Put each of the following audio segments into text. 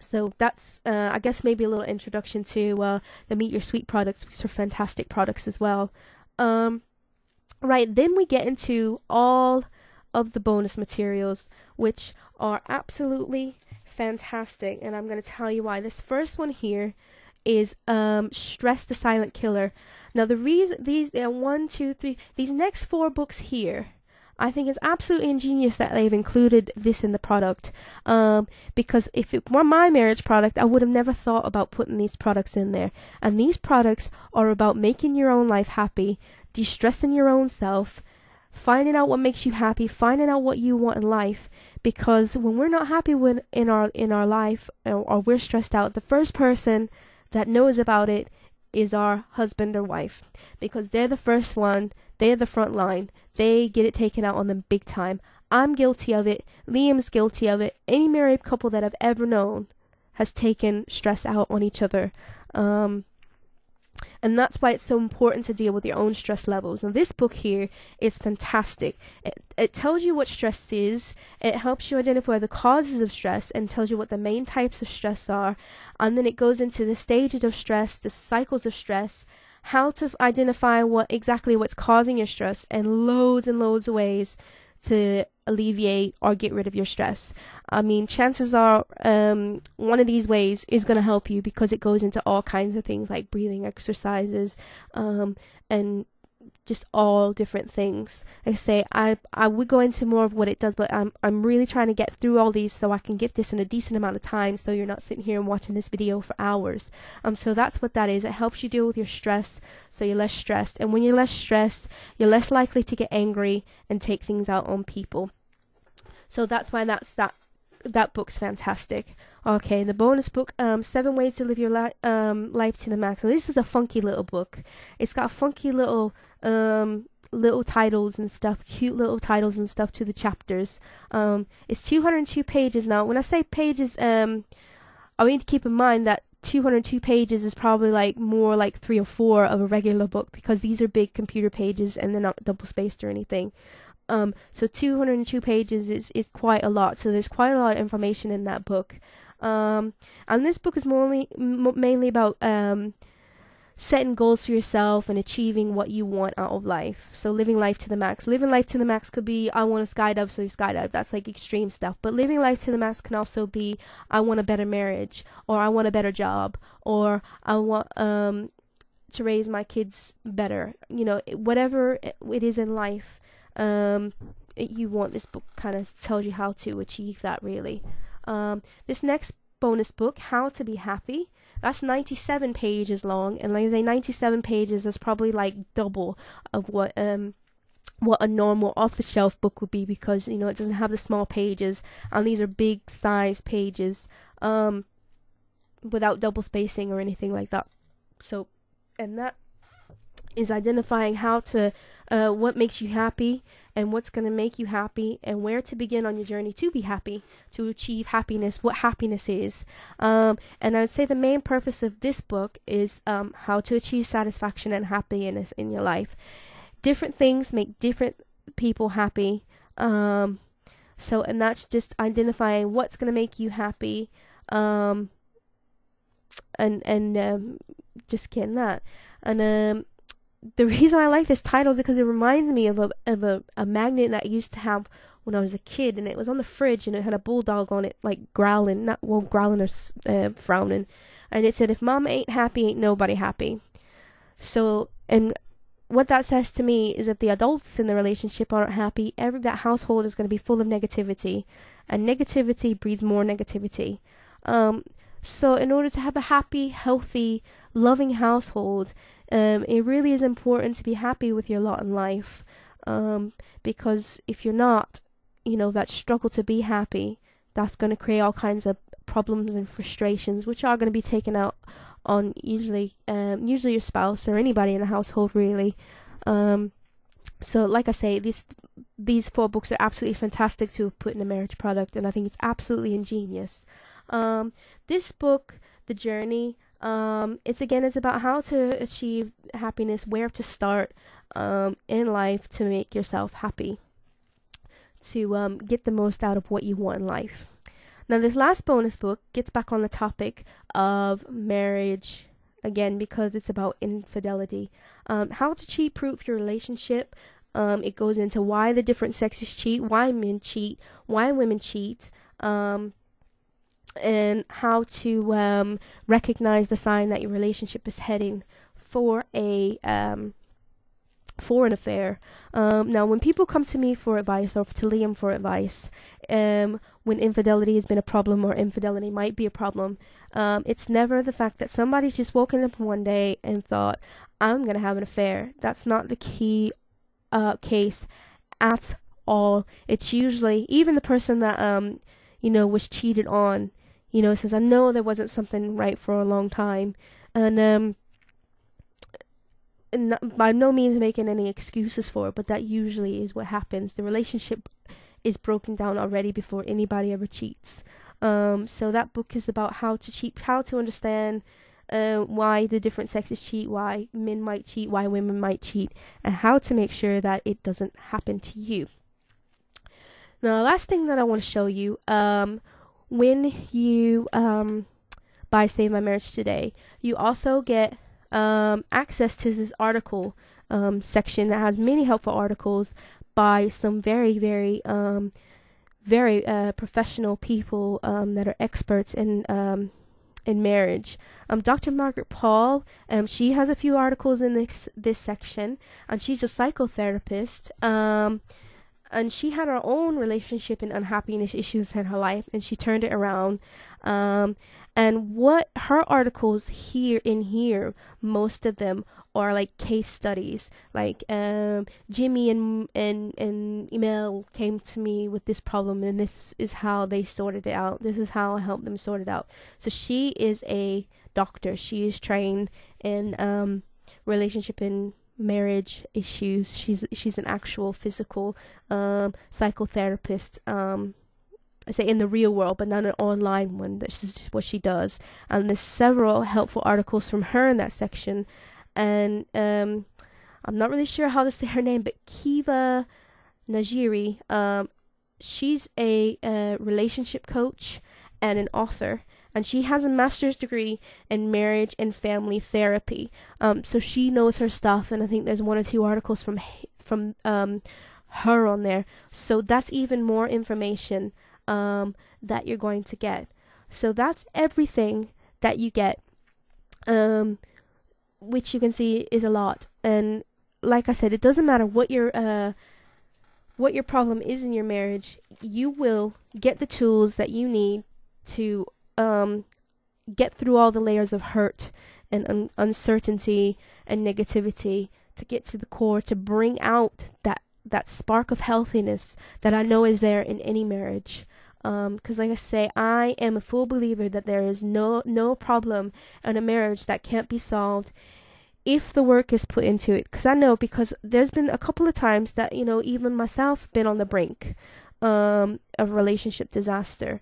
So that's, I guess, maybe a little introduction to the Meet Your Sweet products, which are fantastic products as well. Right, then we get into all of the bonus materials, which are absolutely fantastic, and I'm going to tell you why. This first one here is Stress the Silent Killer. Now, the reason these these next 4 books here, I think it's absolutely ingenious that they've included this in the product, because if it were my marriage product, I would have never thought about putting these products in there. And these products are about making your own life happy, de-stressing your own self, finding out what makes you happy, finding out what you want in life. Because when we're not happy in our life, or we're stressed out, the first person that knows about it is our husband or wife, because they're the first one, they're the front line, they get it taken out on them big time. I'm guilty of it, Liam's guilty of it, any married couple that I've ever known has taken stress out on each other. And that's why it's so important to deal with your own stress levels. And this book here is fantastic. It tells you what stress is, it helps you identify the causes of stress, and tells you what the main types of stress are. And then it goes into the stages of stress, the cycles of stress, how to identify exactly what's causing your stress, and loads of ways to alleviate or get rid of your stress. I mean, chances are one of these ways is going to help you, because it goes into all kinds of things like breathing exercises, and just all different things. Like I say, I would go into more of what it does, but I'm really trying to get through all these so I can get this in a decent amount of time, so you're not sitting here and watching this video for hours. So that's what that is. It helps you deal with your stress, so you're less stressed. And when you're less stressed, you're less likely to get angry and take things out on people. So that's why that book's fantastic. Okay, the bonus book, 7 Ways to Live Your Life to the Max. So this is a funky little book. It's got funky little titles and stuff, cute little titles and stuff to the chapters. It's 202 pages. Now, when I say pages, I need to keep in mind that 202 pages is probably like more like 3 or 4 of a regular book, because these are big computer pages and they're not double spaced or anything. So 202 pages is quite a lot. So there's quite a lot of information in that book. And this book is mainly about setting goals for yourself and achieving what you want out of life. So living life to the max. Living life to the max could be, I want to skydive, so you skydive. That's like extreme stuff. But living life to the max can also be, I want a better marriage, or I want a better job, or I want to raise my kids better. You know, whatever it is in life, you want, this book kind of tells you how to achieve that, really. This next bonus book, How to Be Happy, that's 97 pages long, and like I say, 97 pages is probably like double of what a normal off-the-shelf book would be, because, you know, it doesn't have the small pages, and these are big size pages, without double spacing or anything like that. So, and that is identifying how to what makes you happy, and what's going to make you happy, and where to begin on your journey to be happy, to achieve happiness, what happiness is. And I would say the main purpose of this book is how to achieve satisfaction and happiness in your life. Different things make different people happy. And that's just identifying what's going to make you happy, and just getting that. And the reason I like this title is because it reminds me of a magnet that I used to have when I was a kid, and it was on the fridge, and it had a bulldog on it, like growling, growling or frowning, and it said, "If Mama ain't happy, ain't nobody happy." So, and what that says to me is, if the adults in the relationship aren't happy, that household is going to be full of negativity, and negativity breeds more negativity. So in order to have a happy, healthy, loving household, it really is important to be happy with your lot in life, because if you're not, you know, that struggle to be happy, that's going to create all kinds of problems and frustrations, which are going to be taken out on usually your spouse or anybody in the household, really. So like I say, these 4 books are absolutely fantastic to put in a marriage product, and I think it's absolutely ingenious. This book, The Journey, it's about how to achieve happiness, where to start in life to make yourself happy, to get the most out of what you want in life. Now, this last bonus book gets back on the topic of marriage again because it's about infidelity. How to cheat proof your relationship. It goes into why the different sexes cheat, why men cheat, why women cheat, and how to recognize the sign that your relationship is heading for an affair. Now, when people come to me for advice, or to Liam for advice, when infidelity has been a problem or infidelity might be a problem, it's never the fact that somebody's just woken up one day and thought, I'm going to have an affair. That's not the key case at all. It's usually even the person that was cheated on, says, I know there wasn't something right for a long time, and by no means making any excuses for it, but that usually is what happens. The relationship is broken down already before anybody ever cheats. So that book is about how to cheat, how to understand why the different sexes cheat, why men might cheat, why women might cheat, and how to make sure that it doesn't happen to you. Now, the last thing that I want to show you, when you buy Save My Marriage Today, you also get access to this article section that has many helpful articles by some very, very professional people that are experts in marriage. Dr. Margaret Paul, she has a few articles in this section, and she's a psychotherapist. And she had her own relationship and unhappiness issues in her life, and she turned it around. And what her articles here, most of them are like case studies. Like Jimmy and Emil came to me with this problem, and this is how they sorted it out. This is how I helped them sort it out. So she is a doctor. She is trained in relationship and marriage issues. She's an actual physical psychotherapist. I say in the real world, but not an online one. That's just what she does. And there's several helpful articles from her in that section. And I'm not really sure how to say her name, but Kiva Najiri. She's a relationship coach and an author, and she has a master's degree in marriage and family therapy. So she knows her stuff, and I think there's 1 or 2 articles from her on there. So that's even more information that you're going to get. So that's everything that you get, which you can see is a lot. And like I said, it doesn't matter what your problem is in your marriage. You will get the tools that you need to get through all the layers of hurt and uncertainty and negativity, to get to the core, to bring out that spark of healthiness that I know is there in any marriage. Because like I say, I am a full believer that there is no problem in a marriage that can't be solved if the work is put into it. Because I know, because there's been a couple of times that, even myself been on the brink of relationship disaster.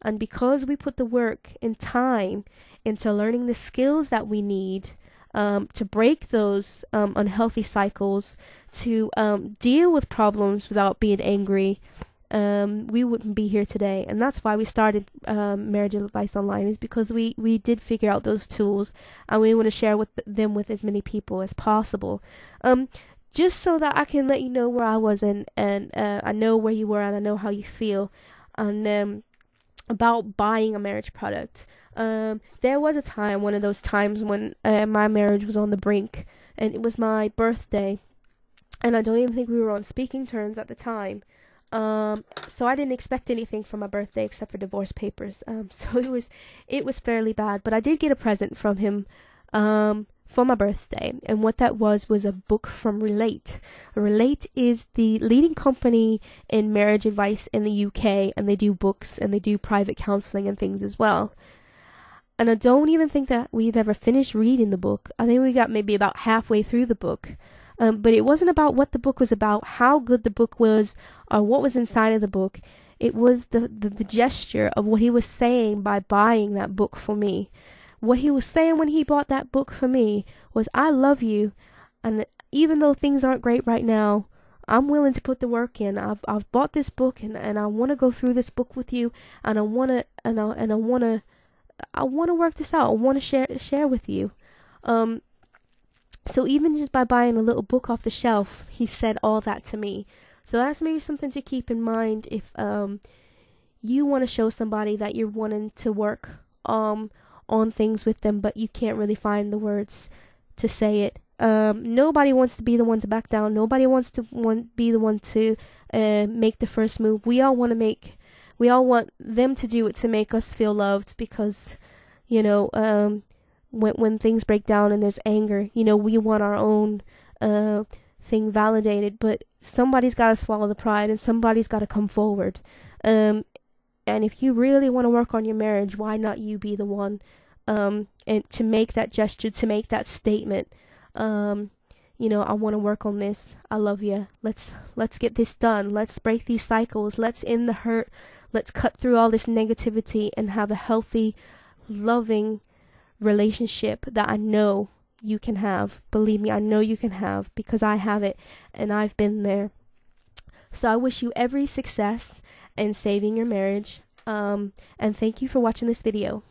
And because we put the work and time into learning the skills that we need to break those unhealthy cycles, to deal with problems without being angry, we wouldn't be here today. And that's why we started Marriage Advice Online, is because we did figure out those tools, and we want to share them with as many people as possible. Just so that I can let you know where I was, and I know where you were, and I know how you feel, and about buying a marriage product. There was a time, one of those times when my marriage was on the brink, and it was my birthday, and I don't even think we were on speaking terms at the time. So I didn't expect anything for my birthday except for divorce papers. So it was fairly bad, but I did get a present from him for my birthday, and what that was a book from Relate. Relate is the leading company in marriage advice in the UK, and they do books and they do private counseling and things as well. And I don't even think that we've ever finished reading the book. I think we got maybe about halfway through the book. But it wasn't about what the book was about, how good the book was, or what was inside of the book. It was the gesture of what he was saying by buying that book for me. What he was saying when he bought that book for me was, I love you, and even though things aren't great right now, I'm willing to put the work in. I've bought this book, and I want to go through this book with you, and I want to I want to work this out. I want to share with you. So even just by buying a little book off the shelf, he said all that to me. So that's maybe something to keep in mind if you want to show somebody that you're wanting to work on things with them, but you can't really find the words to say it. Nobody wants to be the one to back down. Nobody wants to be the one to make the first move. We all want them to do it to make us feel loved, because when things break down and there's anger, we want our own thing validated, but somebody's got to swallow the pride, and somebody's got to come forward. And if you really want to work on your marriage, why not you be the one and to make that gesture, to make that statement? I want to work on this. I love you. Let's get this done. Let's break these cycles. Let's end the hurt. Let's cut through all this negativity and have a healthy, loving relationship that I know you can have. Believe me, I know you can have, because I have it and I've been there. So I wish you every success in saving your marriage. And thank you for watching this video.